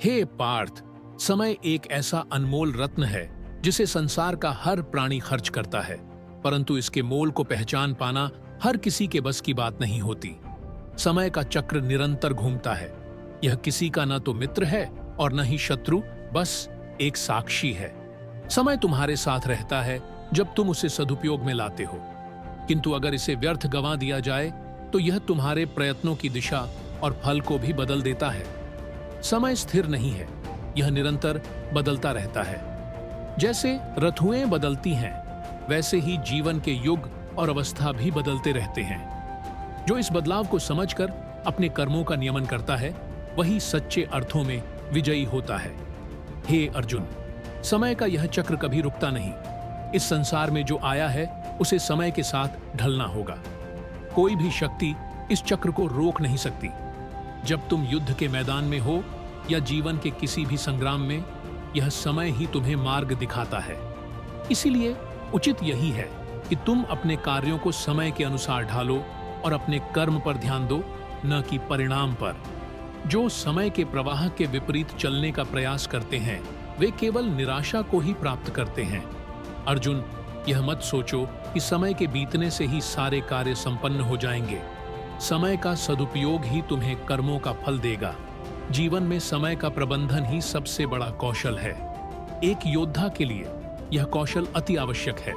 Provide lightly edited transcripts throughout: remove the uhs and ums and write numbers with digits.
हे पार्थ, समय एक ऐसा अनमोल रत्न है जिसे संसार का हर प्राणी खर्च करता है, परंतु इसके मोल को पहचान पाना हर किसी के बस की बात नहीं होती। समय का चक्र निरंतर घूमता है। यह किसी का न तो मित्र है और न ही शत्रु, बस एक साक्षी है। समय तुम्हारे साथ रहता है जब तुम उसे सदुपयोग में लाते हो, किंतु अगर इसे व्यर्थ गंवा दिया जाए तो यह तुम्हारे प्रयत्नों की दिशा और फल को भी बदल देता है। समय स्थिर नहीं है, यह निरंतर बदलता रहता है। जैसे ऋतुएं बदलती हैं, वैसे ही जीवन के युग और अवस्था भी बदलते रहते हैं। जो इस बदलाव को समझकर अपने कर्मों का नियमन करता है, वही सच्चे अर्थों में विजयी होता है। हे अर्जुन, समय का यह चक्र कभी रुकता नहीं। इस संसार में जो आया है उसे समय के साथ ढलना होगा। कोई भी शक्ति इस चक्र को रोक नहीं सकती। जब तुम युद्ध के मैदान में हो या जीवन के किसी भी संग्राम में, यह समय ही तुम्हें मार्ग दिखाता है। इसीलिए उचित यही है कि तुम अपने कार्यों को समय के अनुसार ढालो और अपने कर्म पर ध्यान दो, न कि परिणाम पर। जो समय के प्रवाह के विपरीत चलने का प्रयास करते हैं, वे केवल निराशा को ही प्राप्त करते हैं। अर्जुन, यह मत सोचो कि समय के बीतने से ही सारे कार्य संपन्न हो जाएंगे। समय का सदुपयोग ही तुम्हें कर्मों का फल देगा। जीवन में समय का प्रबंधन ही सबसे बड़ा कौशल है। एक योद्धा के लिए यह कौशल अति आवश्यक है।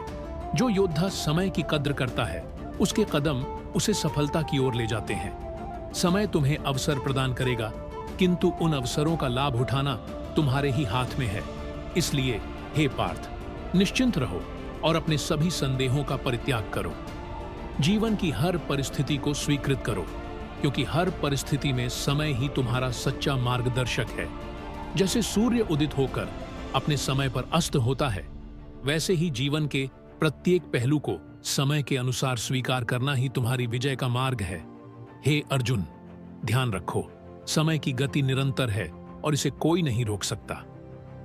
जो योद्धा समय की कद्र करता है, उसके कदम उसे सफलता की ओर ले जाते हैं। समय तुम्हें अवसर प्रदान करेगा, किंतु उन अवसरों का लाभ उठाना तुम्हारे ही हाथ में है। इसलिए हे पार्थ, निश्चिंत रहो और अपने सभी संदेहों का परित्याग करो। जीवन की हर परिस्थिति को स्वीकृत करो, क्योंकि हर परिस्थिति में समय ही तुम्हारा सच्चा मार्गदर्शक है। जैसे सूर्य उदित होकर अपने समय पर अस्त होता है, वैसे ही जीवन के प्रत्येक पहलू को समय के अनुसार स्वीकार करना ही तुम्हारी विजय का मार्ग है। हे अर्जुन, ध्यान रखो, समय की गति निरंतर है और इसे कोई नहीं रोक सकता।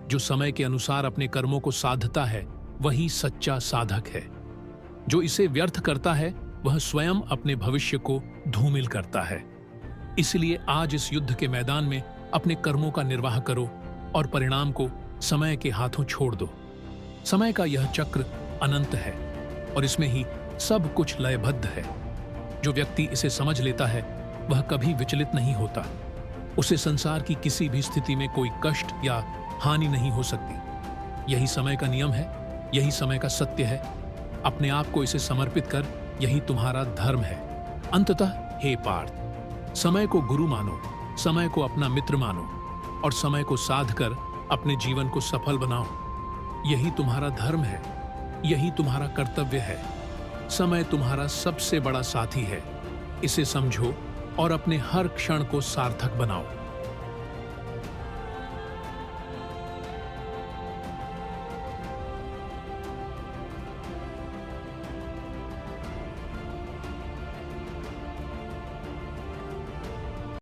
जो समय के अनुसार अपने कर्मों को साधता है, वही सच्चा साधक है। जो इसे व्यर्थ करता है, वह स्वयं अपने भविष्य को धूमिल करता है। इसलिए आज इस युद्ध के मैदान में अपने कर्मों का निर्वाह करो और परिणाम को समय के हाथों छोड़ दो। समय का यह चक्र अनंत है और इसमें ही सब कुछ लयबद्ध है। जो व्यक्ति इसे समझ लेता है, वह कभी विचलित नहीं होता। उसे संसार की किसी भी स्थिति में कोई कष्ट या हानि नहीं हो सकती। यही समय का नियम है, यही समय का सत्य है। अपने आप को इसे समर्पित कर, यही तुम्हारा धर्म है। अंततः हे पार्थ, समय को गुरु मानो, समय को अपना मित्र मानो और समय को साध कर अपने जीवन को सफल बनाओ। यही तुम्हारा धर्म है, यही तुम्हारा कर्तव्य है। समय तुम्हारा सबसे बड़ा साथी है। इसे समझो और अपने हर क्षण को सार्थक बनाओ।